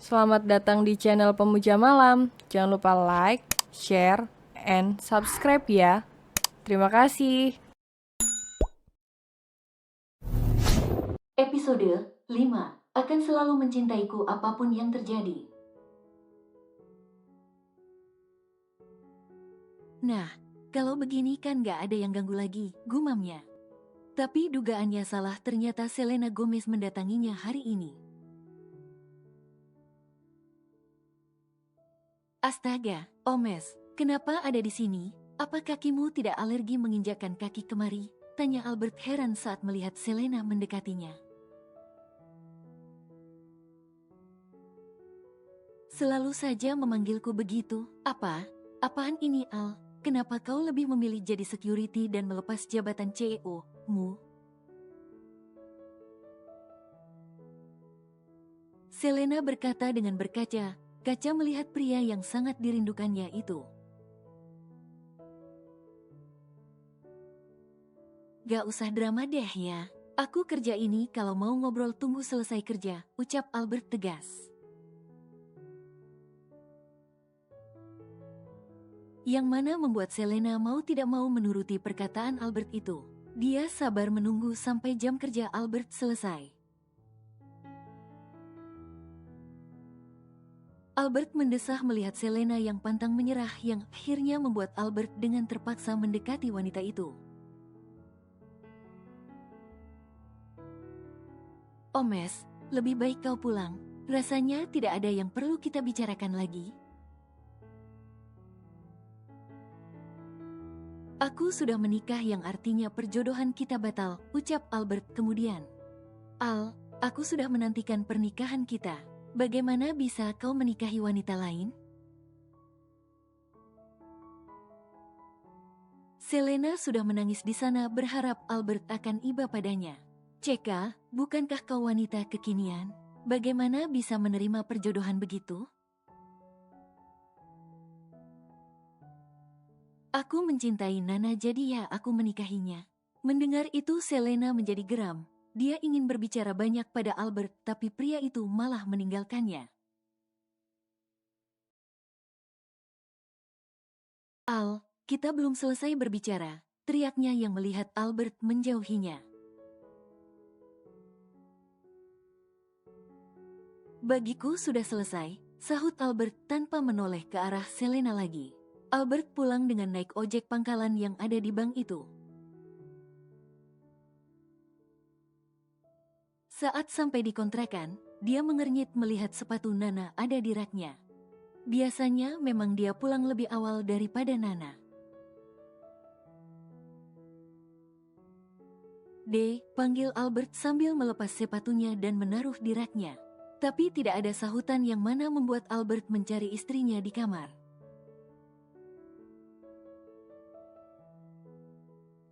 Selamat datang di channel Pemuja Malam. Jangan lupa like, share, and subscribe ya. Terima kasih. Episode 5 akan selalu mencintaiku apapun yang terjadi. Nah, kalau begini kan gak ada yang ganggu lagi, gumamnya. Tapi dugaannya salah, ternyata Selena Gomez mendatanginya hari ini. Astaga, Omes, kenapa ada di sini? Apa kakimu tidak alergi menginjakkan kaki kemari? Tanya Albert heran saat melihat Selena mendekatinya. Selalu saja memanggilku begitu. Apa? Apaan ini, Al? Kenapa kau lebih memilih jadi security dan melepas jabatan CEO-mu? Selena berkata dengan berkaca melihat pria yang sangat dirindukannya itu. Gak usah drama deh ya. Aku kerja ini, kalau mau ngobrol tunggu selesai kerja, ucap Albert tegas. Yang mana membuat Selena mau tidak mau menuruti perkataan Albert itu. Dia sabar menunggu sampai jam kerja Albert selesai. Albert mendesah melihat Selena yang pantang menyerah, yang akhirnya membuat Albert dengan terpaksa mendekati wanita itu. Omes, lebih baik kau pulang. Rasanya tidak ada yang perlu kita bicarakan lagi. Aku sudah menikah, yang artinya perjodohan kita batal, ucap Albert kemudian. Al, aku sudah menantikan pernikahan kita. Bagaimana bisa kau menikahi wanita lain? Selena sudah menangis di sana berharap Albert akan iba padanya. Ceka, bukankah kau wanita kekinian? Bagaimana bisa menerima perjodohan begitu? Aku mencintai Nana, jadi ya aku menikahinya. Mendengar itu Selena menjadi geram. Dia ingin berbicara banyak pada Albert, tapi pria itu malah meninggalkannya. Al, kita belum selesai berbicara, teriaknya yang melihat Albert menjauhinya. Bagiku sudah selesai, sahut Albert tanpa menoleh ke arah Selena lagi. Albert pulang dengan naik ojek pangkalan yang ada di bank itu. Saat sampai di kontrakan, dia mengernyit melihat sepatu Nana ada di raknya. Biasanya memang dia pulang lebih awal daripada Nana. Panggil Albert sambil melepas sepatunya dan menaruh di raknya. Tapi tidak ada sahutan, yang mana membuat Albert mencari istrinya di kamar.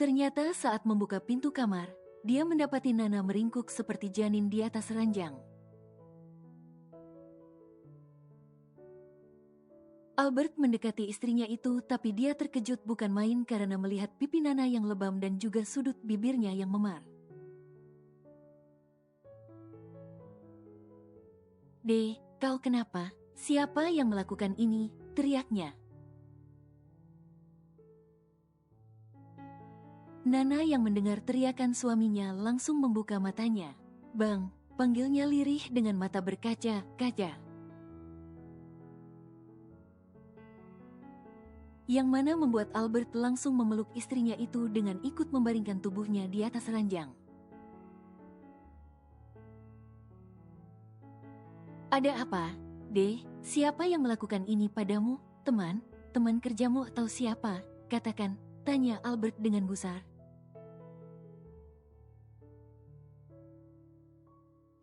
Ternyata saat membuka pintu kamar, dia mendapati Nana meringkuk seperti janin di atas ranjang. Albert mendekati istrinya itu, tapi dia terkejut bukan main karena melihat pipi Nana yang lebam dan juga sudut bibirnya yang memar. Kau kenapa? Siapa yang melakukan ini? Teriaknya. Nana yang mendengar teriakan suaminya langsung membuka matanya. Bang, panggilnya lirih dengan mata berkaca-kaca. Yang mana membuat Albert langsung memeluk istrinya itu dengan ikut membaringkan tubuhnya di atas ranjang. Ada apa? Siapa yang melakukan ini padamu? Teman kerjamu atau siapa? Katakan, tanya Albert dengan gusar.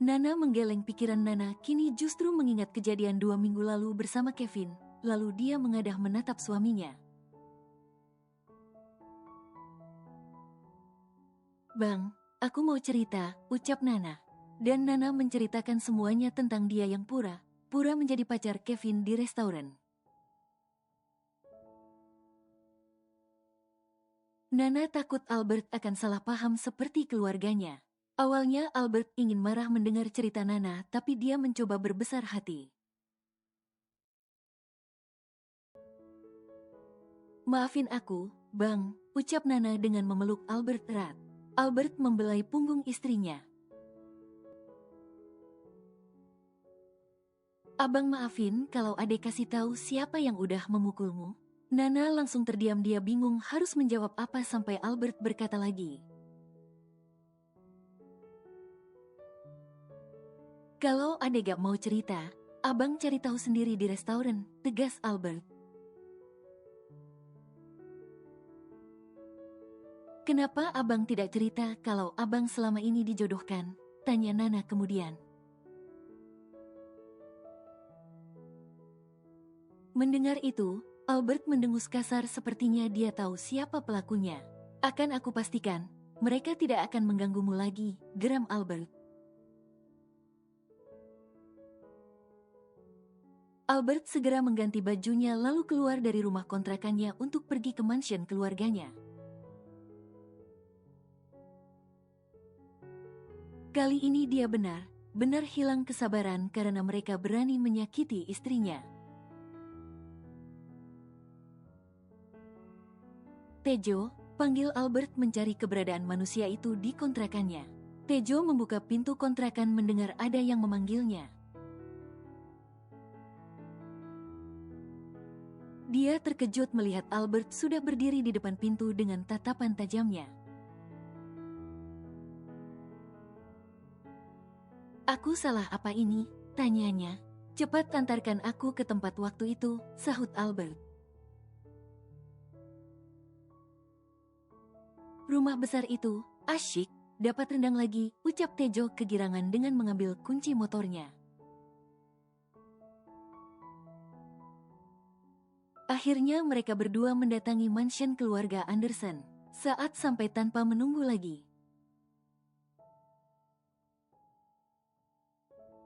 Nana menggeleng pikiran. Nana kini justru mengingat kejadian 2 minggu lalu bersama Kevin, lalu dia mengadah menatap suaminya. Bang, aku mau cerita, ucap Nana. Dan Nana menceritakan semuanya tentang dia yang pura-pura menjadi pacar Kevin di restoran. Nana takut Albert akan salah paham seperti keluarganya. Awalnya Albert ingin marah mendengar cerita Nana, tapi dia mencoba berbesar hati. Maafin aku, Bang, ucap Nana dengan memeluk Albert erat. Albert membelai punggung istrinya. Abang maafin kalau adek kasih tahu siapa yang udah memukulmu. Nana langsung terdiam, dia bingung harus menjawab apa sampai Albert berkata lagi. Kalau adek gak mau cerita, abang cari tahu sendiri di restoran, tegas Albert. Kenapa abang tidak cerita kalau abang selama ini dijodohkan? Tanya Nana kemudian. Mendengar itu, Albert mendengus kasar, sepertinya dia tahu siapa pelakunya. Akan aku pastikan, mereka tidak akan mengganggumu lagi, geram Albert. Albert segera mengganti bajunya lalu keluar dari rumah kontrakannya untuk pergi ke mansion keluarganya. Kali ini dia benar hilang kesabaran karena mereka berani menyakiti istrinya. Tejo, panggil Albert mencari keberadaan manusia itu di kontrakannya. Tejo membuka pintu kontrakan mendengar ada yang memanggilnya. Dia terkejut melihat Albert sudah berdiri di depan pintu dengan tatapan tajamnya. Aku salah apa ini? Tanyanya. Cepat antarkan aku ke tempat waktu itu, sahut Albert. Rumah besar itu, asyik, dapat rendang lagi, ucap Tejo kegirangan dengan mengambil kunci motornya. Akhirnya mereka berdua mendatangi mansion keluarga Anderson. Saat sampai tanpa menunggu lagi,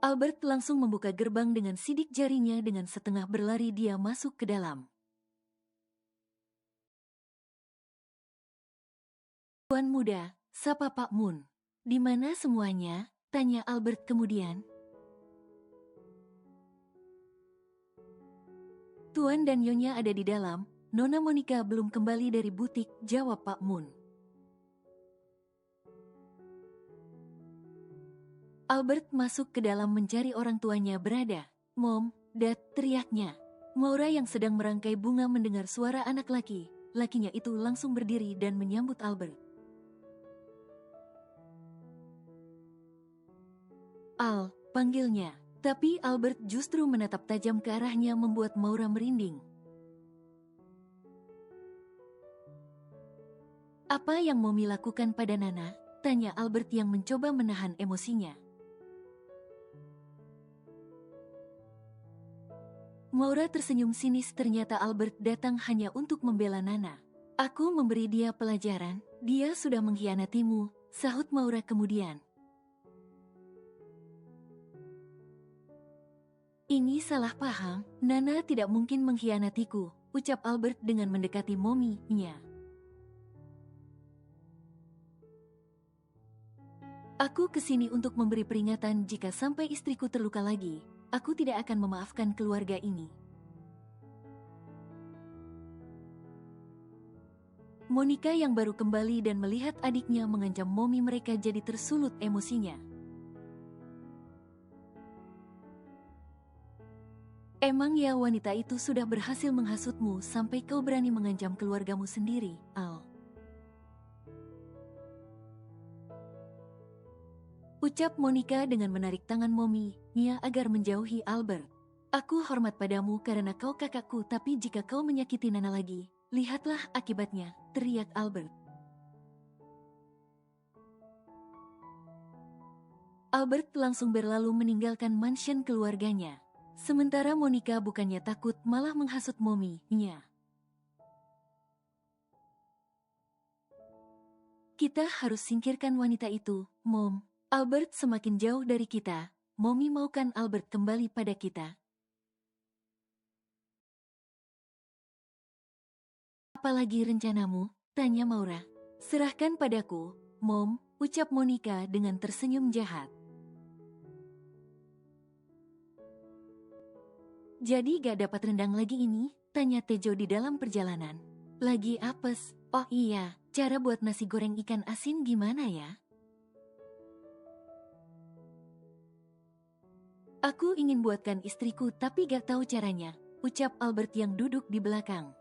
Albert langsung membuka gerbang dengan sidik jarinya, dengan setengah berlari dia masuk ke dalam. Tuan muda, sapa Pak Moon. Di mana semuanya? Tanya Albert kemudian. Tuan dan Nyonya ada di dalam, Nona Monica belum kembali dari butik, jawab Pak Moon. Albert masuk ke dalam mencari orang tuanya berada. Mom, Dad, teriaknya. Maura yang sedang merangkai bunga mendengar suara anak lakinya itu langsung berdiri dan menyambut Albert. Al, panggilnya. Tapi Albert justru menatap tajam ke arahnya membuat Maura merinding. Apa yang Mommy lakukan pada Nana? Tanya Albert yang mencoba menahan emosinya. Maura tersenyum sinis, ternyata Albert datang hanya untuk membela Nana. Aku memberi dia pelajaran, dia sudah mengkhianatimu, sahut Maura kemudian. Ini salah paham, Nana tidak mungkin mengkhianatiku, ucap Albert dengan mendekati Mommy-nya. Aku kesini untuk memberi peringatan, jika sampai istriku terluka lagi, aku tidak akan memaafkan keluarga ini. Monica yang baru kembali dan melihat adiknya mengancam Mommy mereka jadi tersulut emosinya. Emang ya wanita itu sudah berhasil menghasutmu sampai kau berani mengancam keluargamu sendiri, Al. Ucap Monica dengan menarik tangan Mommy-nya agar menjauhi Albert. Aku hormat padamu karena kau kakakku, tapi jika kau menyakiti Nana lagi, lihatlah akibatnya, teriak Albert. Albert langsung berlalu meninggalkan mansion keluarganya. Sementara Monica bukannya takut, malah menghasut Mommy-nya. Kita harus singkirkan wanita itu, Mom. Albert semakin jauh dari kita, Mommy maukan Albert kembali pada kita. Apalagi rencanamu? Tanya Maura. Serahkan padaku, Mom, ucap Monica dengan tersenyum jahat. Jadi gak dapat rendang lagi ini? Tanya Tejo di dalam perjalanan. Lagi apes. Oh iya, cara buat nasi goreng ikan asin gimana ya? Aku ingin buatkan istriku tapi gak tahu caranya, ucap Albert yang duduk di belakang.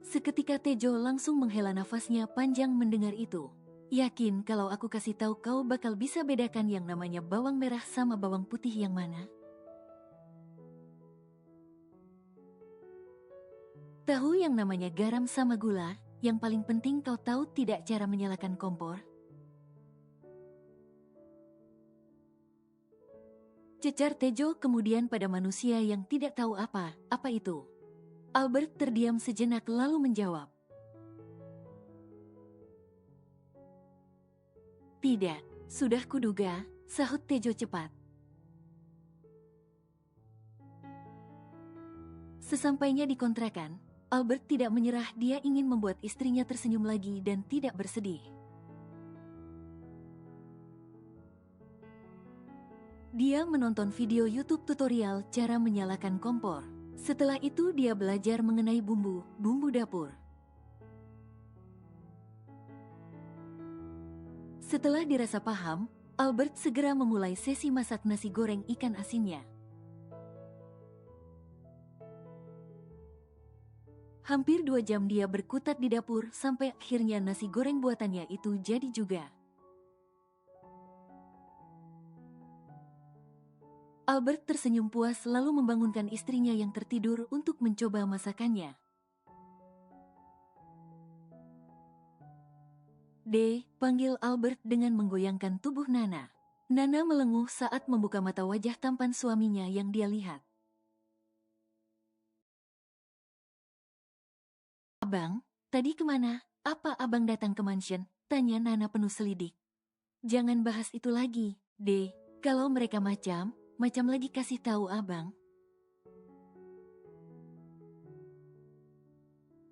Seketika Tejo langsung menghela nafasnya panjang mendengar itu. Yakin kalau aku kasih tahu kau bakal bisa bedakan yang namanya bawang merah sama bawang putih yang mana? Tahu yang namanya garam sama gula, yang paling penting kau tahu tidak cara menyalakan kompor? Cecar Tejo kemudian pada manusia yang tidak tahu apa itu? Albert terdiam sejenak lalu menjawab. Tidak, sudah kuduga, sahut Tejo cepat. Sesampainya di kontrakan, Albert tidak menyerah, dia ingin membuat istrinya tersenyum lagi dan tidak bersedih. Dia menonton video YouTube tutorial cara menyalakan kompor. Setelah itu dia belajar mengenai bumbu dapur. Setelah dirasa paham, Albert segera memulai sesi masak nasi goreng ikan asinnya. Hampir 2 jam dia berkutat di dapur sampai akhirnya nasi goreng buatannya itu jadi juga. Albert tersenyum puas lalu membangunkan istrinya yang tertidur untuk mencoba masakannya. Panggil Albert dengan menggoyangkan tubuh Nana. Nana melenguh saat membuka mata wajah tampan suaminya yang dia lihat. Abang, tadi kemana? Apa abang datang ke mansion? Tanya Nana penuh selidik. Jangan bahas itu lagi, kalau mereka macam lagi kasih tahu abang.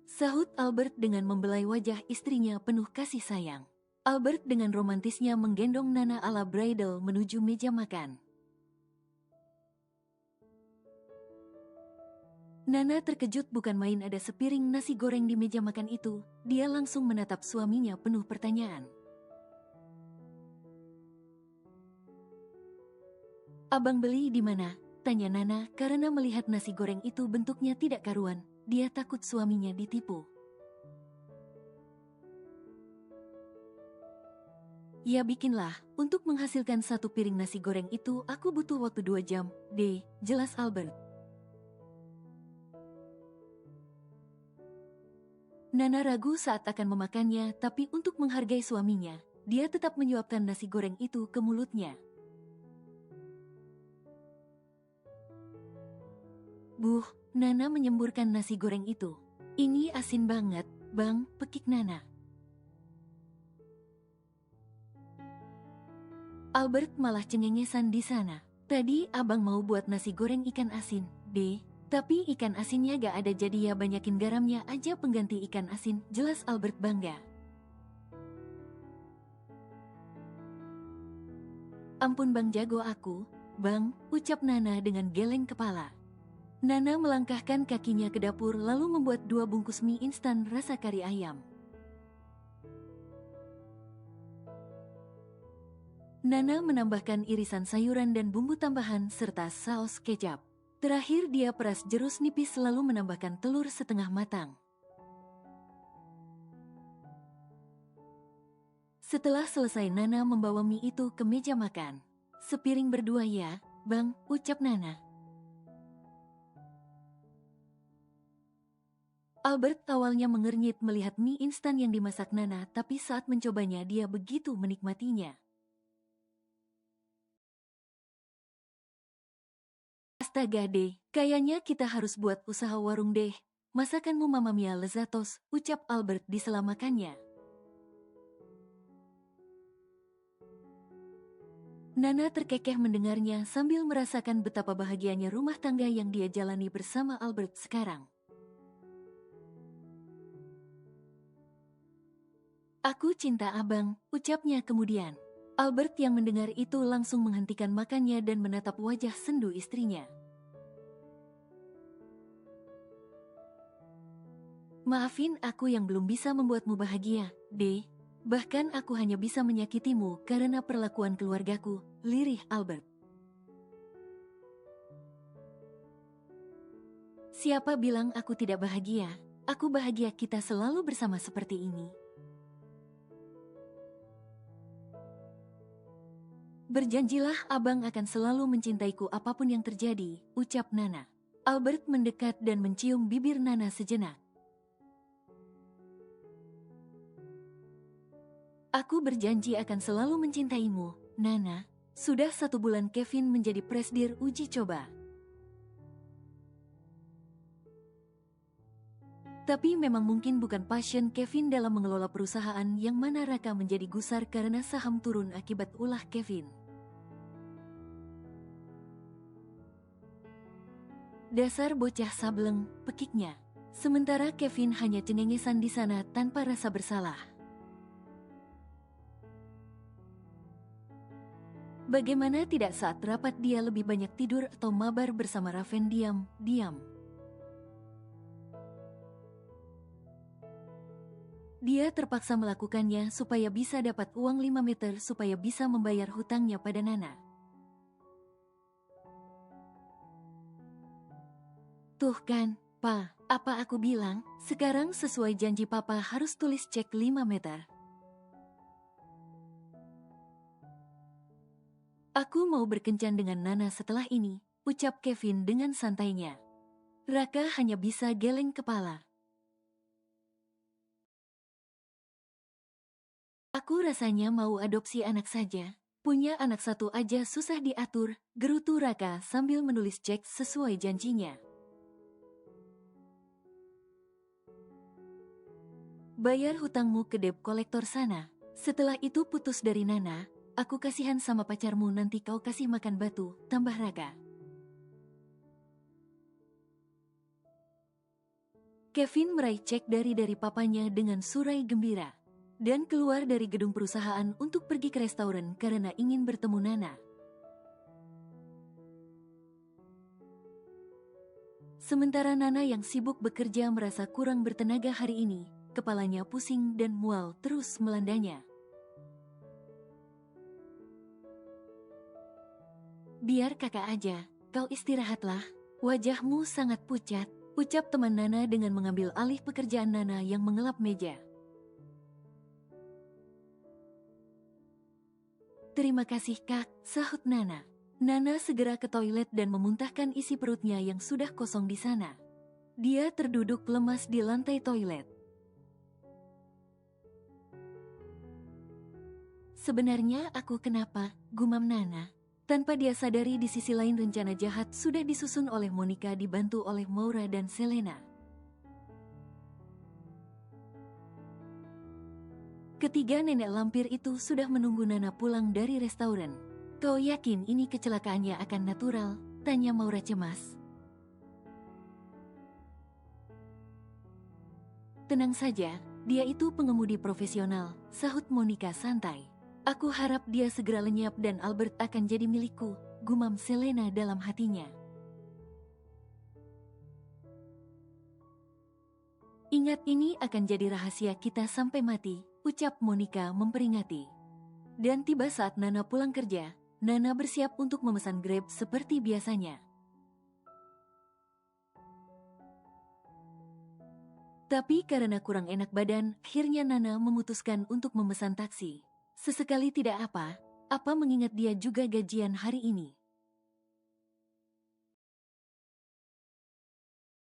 Sahut Albert dengan membelai wajah istrinya penuh kasih sayang. Albert dengan romantisnya menggendong Nana ala bridal menuju meja makan. Nana terkejut bukan main ada sepiring nasi goreng di meja makan itu. Dia langsung menatap suaminya penuh pertanyaan. Abang beli di mana? Tanya Nana karena melihat nasi goreng itu bentuknya tidak karuan. Dia takut suaminya ditipu. Ya bikinlah, untuk menghasilkan satu piring nasi goreng itu aku butuh waktu 2 jam, jelas Albert. Nana ragu saat akan memakannya, tapi untuk menghargai suaminya, dia tetap menyuapkan nasi goreng itu ke mulutnya. Nana menyemburkan nasi goreng itu. Ini asin banget, Bang, pekik Nana. Albert malah cengengesan di sana. Tadi abang mau buat nasi goreng ikan asin, tapi ikan asinnya gak ada jadi ya banyakin garamnya aja pengganti ikan asin, jelas Albert bangga. Ampun bang jago aku, bang, ucap Nana dengan geleng kepala. Nana melangkahkan kakinya ke dapur lalu membuat 2 bungkus mie instan rasa kari ayam. Nana menambahkan irisan sayuran dan bumbu tambahan serta saus kecap. Terakhir dia peras jerus nipis lalu menambahkan telur setengah matang. Setelah selesai Nana membawa mie itu ke meja makan. Sepiring berdua ya, bang, ucap Nana. Albert awalnya mengernyit melihat mie instan yang dimasak Nana, tapi saat mencobanya dia begitu menikmatinya. Astaga kayaknya kita harus buat usaha warung deh. Masakanmu Mamma Mia lezatos, ucap Albert di sela makannya. Nana terkekeh mendengarnya sambil merasakan betapa bahagianya rumah tangga yang dia jalani bersama Albert sekarang. Aku cinta abang, ucapnya kemudian. Albert yang mendengar itu langsung menghentikan makannya dan menatap wajah sendu istrinya. Maafin aku yang belum bisa membuatmu bahagia, D. Bahkan aku hanya bisa menyakitimu karena perlakuan keluargaku, lirih Albert. Siapa bilang aku tidak bahagia? Aku bahagia kita selalu bersama seperti ini. Berjanjilah abang akan selalu mencintaiku apapun yang terjadi, ucap Nana. Albert mendekat dan mencium bibir Nana sejenak. Aku berjanji akan selalu mencintaimu, Nana. Sudah 1 bulan Kevin menjadi presdir uji coba. Tapi memang mungkin bukan passion Kevin dalam mengelola perusahaan yang mana Raka menjadi gusar karena saham turun akibat ulah Kevin. Dasar bocah sableng, pekiknya. Sementara Kevin hanya cengengesan di sana tanpa rasa bersalah. Bagaimana tidak saat rapat dia lebih banyak tidur atau mabar bersama Raven diam. Dia terpaksa melakukannya supaya bisa dapat uang 5 meter supaya bisa membayar hutangnya pada Nana. Tuh kan, Pa, apa aku bilang, sekarang sesuai janji Papa harus tulis cek 5 meter. Aku mau berkencan dengan Nana setelah ini, ucap Kevin dengan santainya. Raka hanya bisa geleng kepala. Aku rasanya mau adopsi anak saja. Punya anak 1 aja susah diatur, gerutu Raka sambil menulis cek sesuai janjinya. Bayar hutangmu ke debt kolektor sana. Setelah itu putus dari Nana, aku kasihan sama pacarmu nanti kau kasih makan batu, tambah Raka. Kevin meraih cek dari papanya dengan surai gembira. Dan keluar dari gedung perusahaan untuk pergi ke restoran karena ingin bertemu Nana. Sementara Nana yang sibuk bekerja merasa kurang bertenaga hari ini, kepalanya pusing dan mual terus melandanya. Biar kakak aja, kau istirahatlah, wajahmu sangat pucat, ucap teman Nana dengan mengambil alih pekerjaan Nana yang mengelap meja. Terima kasih kak, sahut Nana. Nana segera ke toilet dan memuntahkan isi perutnya yang sudah kosong di sana. Dia terduduk lemas di lantai toilet. Sebenarnya aku kenapa, gumam Nana. Tanpa dia sadari di sisi lain rencana jahat sudah disusun oleh Monica dibantu oleh Maura dan Selena. Ketiga nenek lampir itu sudah menunggu Nana pulang dari restoran. Kau yakin ini kecelakaannya akan natural? Tanya Maura cemas. Tenang saja, dia itu pengemudi profesional, sahut Monica santai. Aku harap dia segera lenyap dan Albert akan jadi milikku, gumam Selena dalam hatinya. Ingat ini akan jadi rahasia kita sampai mati, ucap Monica memperingati. Dan tiba saat Nana pulang kerja, Nana bersiap untuk memesan Grab seperti biasanya. Tapi karena kurang enak badan, akhirnya Nana memutuskan untuk memesan taksi. Sesekali tidak apa mengingat dia juga gajian hari ini.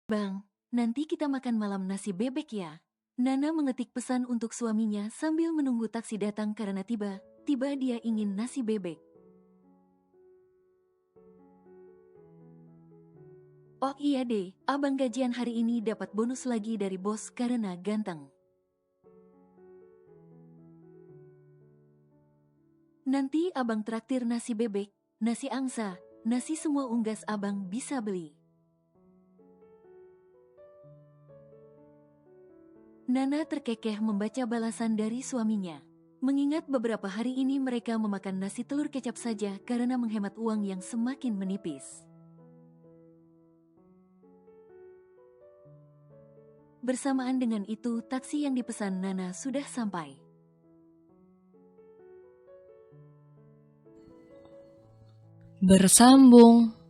Bang, nanti kita makan malam nasi bebek ya. Nana mengetik pesan untuk suaminya sambil menunggu taksi datang karena tiba-tiba dia ingin nasi bebek. Oh iya deh, abang gajian hari ini dapat bonus lagi dari bos karena ganteng. Nanti abang traktir nasi bebek, nasi angsa, nasi semua unggas abang bisa beli. Nana terkekeh membaca balasan dari suaminya. Mengingat beberapa hari ini mereka memakan nasi telur kecap saja karena menghemat uang yang semakin menipis. Bersamaan dengan itu, taksi yang dipesan Nana sudah sampai. Bersambung.